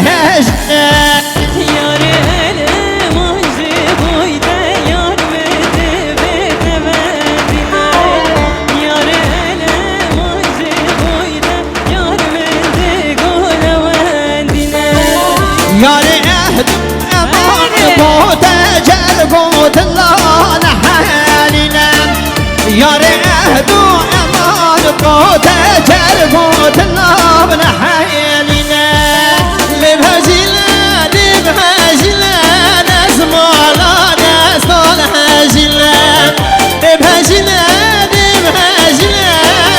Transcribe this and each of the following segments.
هجنه یار الماجی بویده یار بده بده بدینه یار الماجی بویده یار بده گل وندینه یار عهد امان بود جربوت الله نحالنا یار عهد امان بود جربوت الله نحالنا لبهجلا لبهجلا نزمالا نزمال هجلا لبهجلا لبهجلا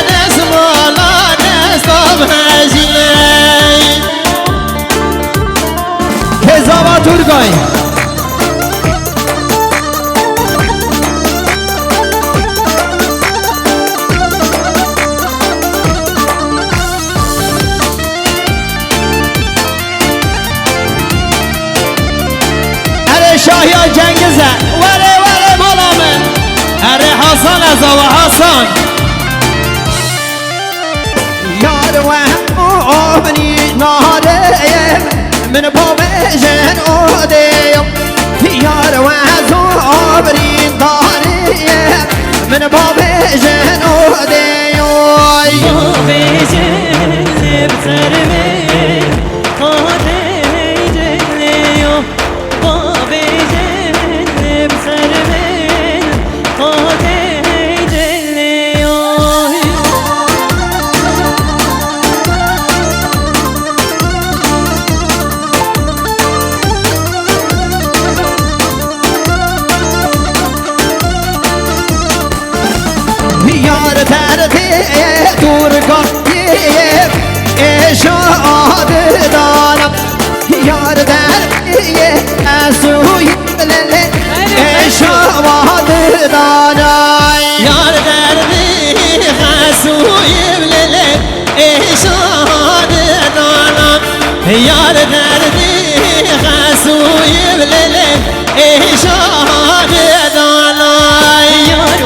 نزمالا نزمال هجلا هزابا ترگای شاهیا جنگزه وره وره بالا من اره حسن از آوا حسن یار و آمنی نهاریم من بابجن آدیم یار و آمنی داریم من بابجن آدیم بابجن بسر من خاطر جلیو دور گفتیم اشاد دارم یار دردیه ازوی لله اشاد دارم یار دردیه ازوی لله اشاد دارم یار دردیه ازوی لله اشاد دارم یار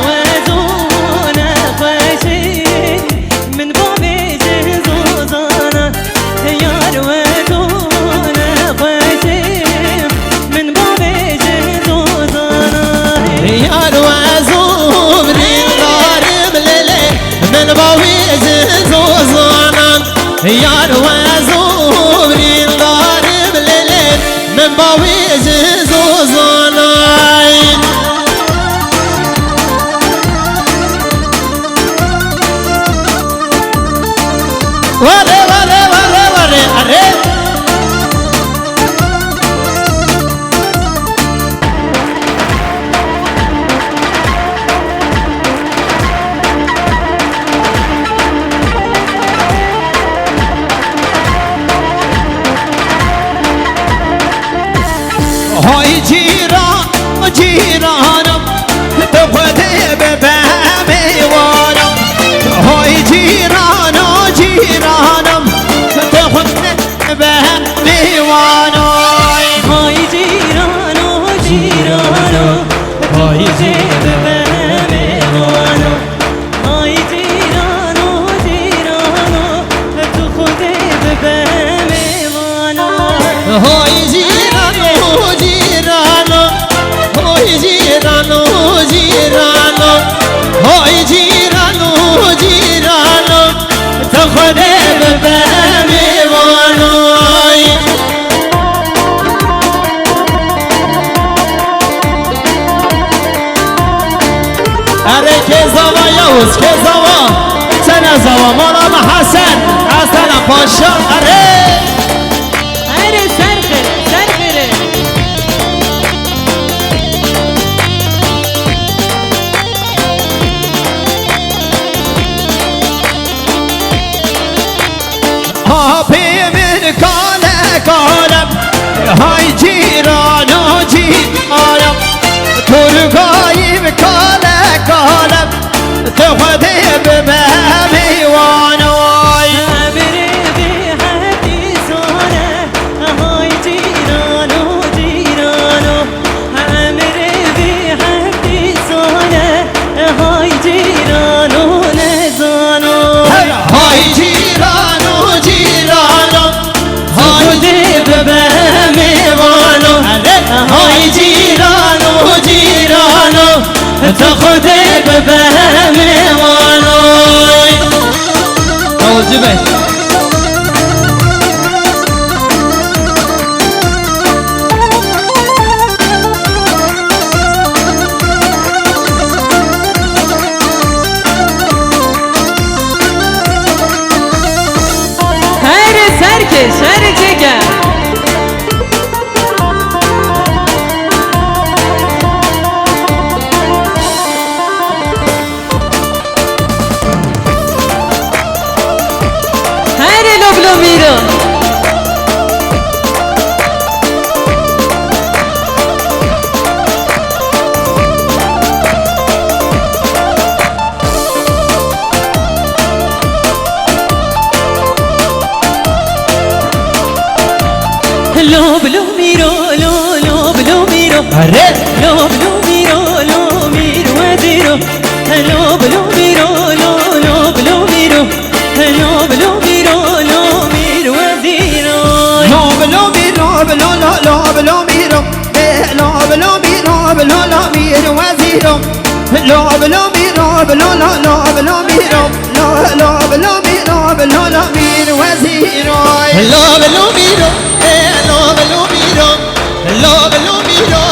یار و زوبری غارب لیلی من باویز زوزانای وره وره وره وره اره های جیران جیرانم تو خودی به بمیوانم های جیران جیرانم تو خودی به بمیوانم های جیران جیرانم های جیران بمیوانم های جیران جیرانم تو خودی به بمیوانم های جیران جیرانم های جیران جیرانم های جیران جیرانم تو خودی به بمیوانم اره که زوا یوز که زوا چنه زوا مولانا حسن حسن پاشا اره سرخره سرخره آبی من کاله کالم های جیران و جیرانم ترگایی کاله کالم تو خودی به بمیوانم های جیران و جیرانم های خودی ببهم وانوی اول جبه سر جگر هر لبلو میرو لبلو میرو لبلو میرو اره لبلو میرو وزیرو لبلو میرو لبلو میرو لبلو میرو وزیرو لابلو میرو بلو لابلو میرو لابلو میرو بلو لامیر وزیرو لابلو میرو بلو لابلو میرو لابلو میرو بلو لامیر وزیرو لابلو میرو لابلو میرو لابلو میرو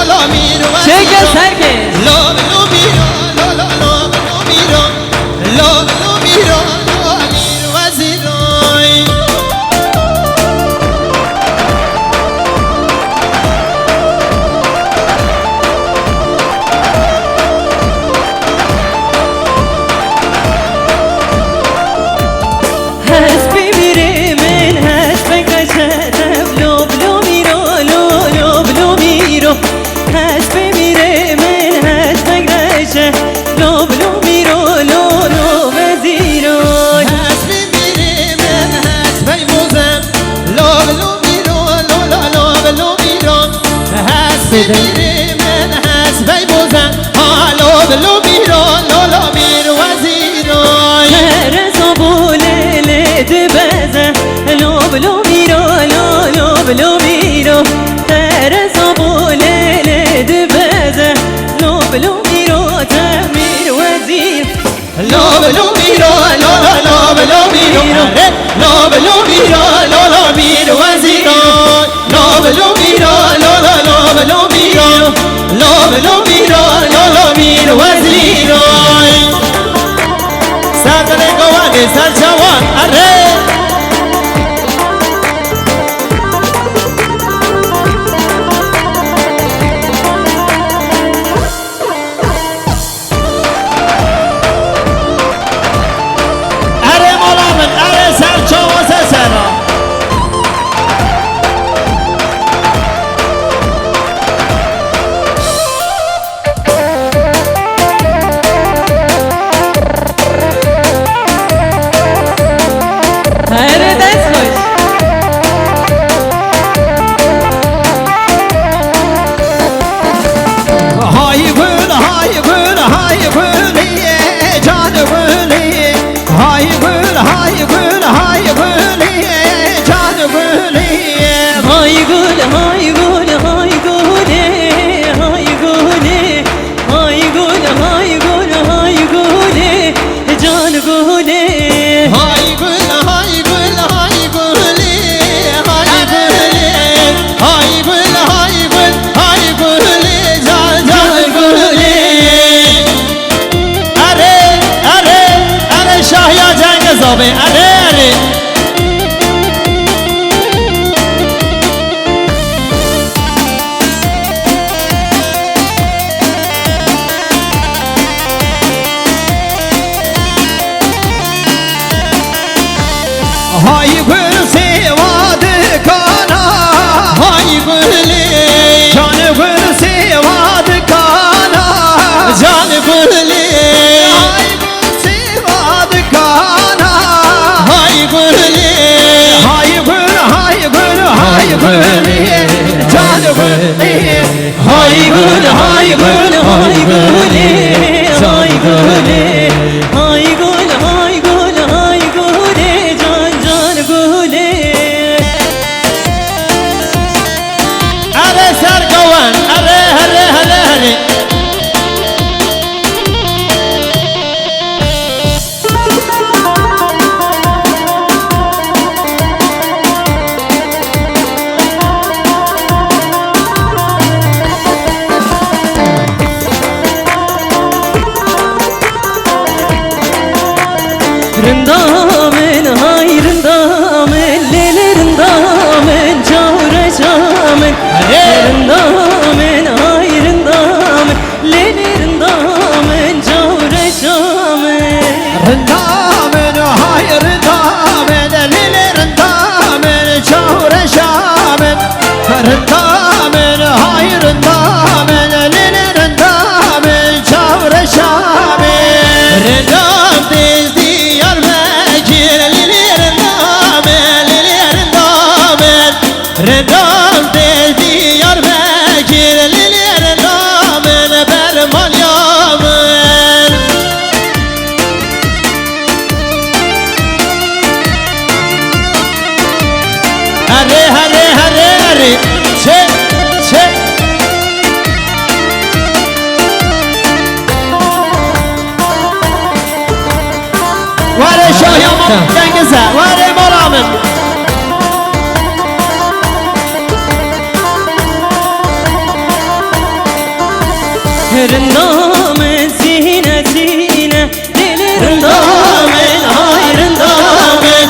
لامیر وزیرو چه سرکش لابلو میرو لابلو میرو لابلو میرو لامیر وزیرو حسبی میره من حسب کشتم لبلو میرو حسبی میره من حسب کشتم لبلو میرو وزیرو حسبی میره من حسبی موزم لابلو میرو لابلو میرو حسبی میره من حسبی موزم لابلو میرو لامیر وزیرو ترسو بوله لد بزه لبلو میرو ترسو بوله لد بزه لبلو میرو تمیر وزیر لابلو میرو لابلو میرو لابلو میرو لامیر وزیرو لابلو میرو لابلو میرو لابلو میرو لامیر وزیرو سرزن گوانی سر جوان اره اره مولا من اره سر چاوز سرا حسن واري مرامن رندامن سینه سینه دل رندامن های رندامن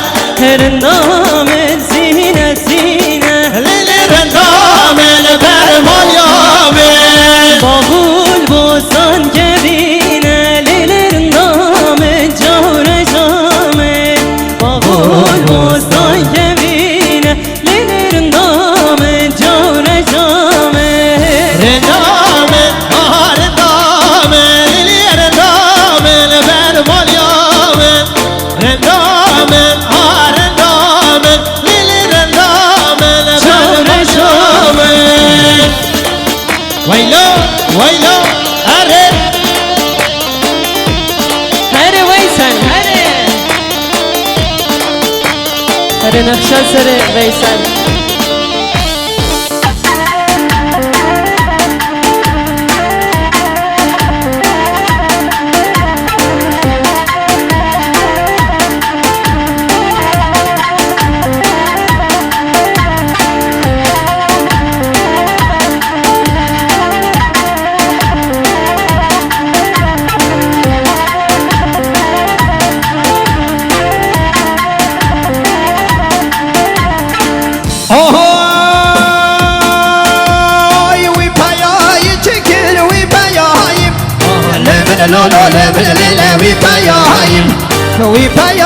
رندامن سینه سینه لیلی رندامن برمال یامن باغول بوستان کبینه لیل رندامن جور جامن باغول بوستان کبینه لیل رندامن جور جامن رندامن رندامن لیلی رندامن برمال یامن رندامن رندامن لیلی رندامن برمال یامن ویلو ویلو اره هره ویسن هره نقشه سر ویسن Ohoy, we pay chicken, we pay him. No, no, we pay him. We pay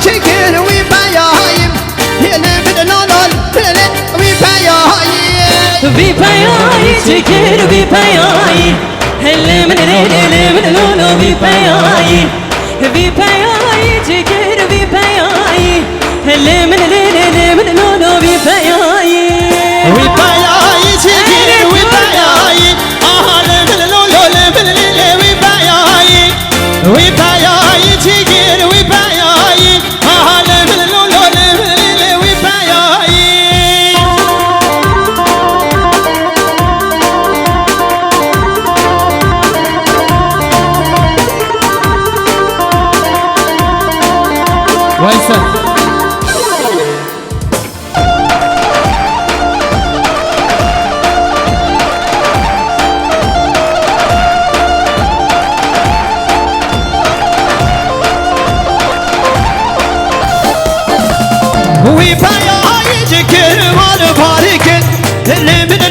chicken, we pay him. No, no, we pay him. Vi payai çekir vi payai hele men no vi payai çekir vi payai hele men no vi payai We pay chicken, we pay we pay we pay chicken, we pay we pay ويسن We pay chicken, what a barikin.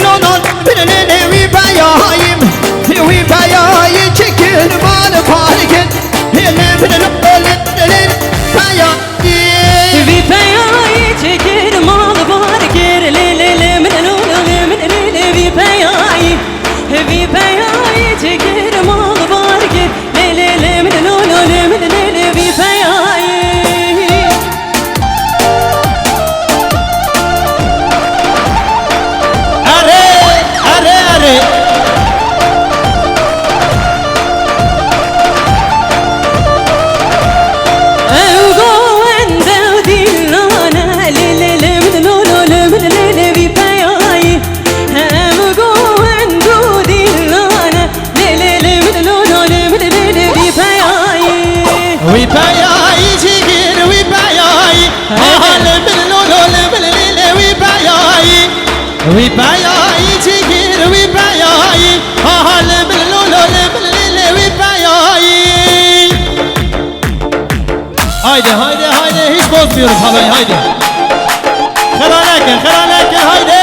No, no, we pay him. We pay chicken, what a barikin. vi payai çekir mal var gir le men no vi payai çekir mal var gir le men no vi payai اره اره اره We pay chicken, we pay we pay chicken, we pay we pay Haydi haydi haydi hiç bozmuyoruz halayı haydi. Kıranekin haydi.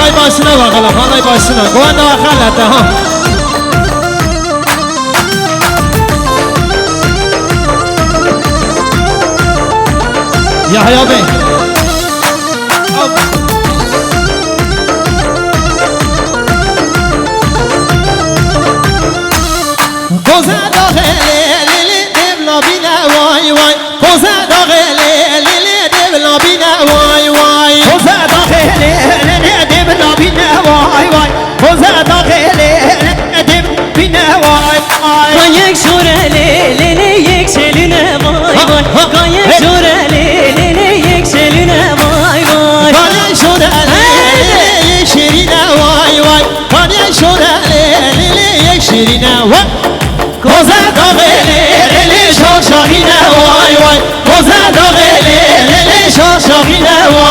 حالای باشنا باقلا حالای باشنا گوانده و خلطه ها یحیی بی کوزه داخلی لیلی دبلا بینه وای وای کوزه داخلی لیلی دبلا بینه وای وای کوزه داخلی لیلی دبلا بینه وای وای کوزه داخلی دب بینه وای وای کن یک شوره لیلی یک شلونه وای وای کن یک شوره لیلی یک شلونه وای وای کانه شوره لیلی یک شیرینه وای وای کانه شوره لیلی یک شیرینه وای کوزه داغلی لیلی شاخینه وای وای کوزه داغلی لیلی شاخینه وای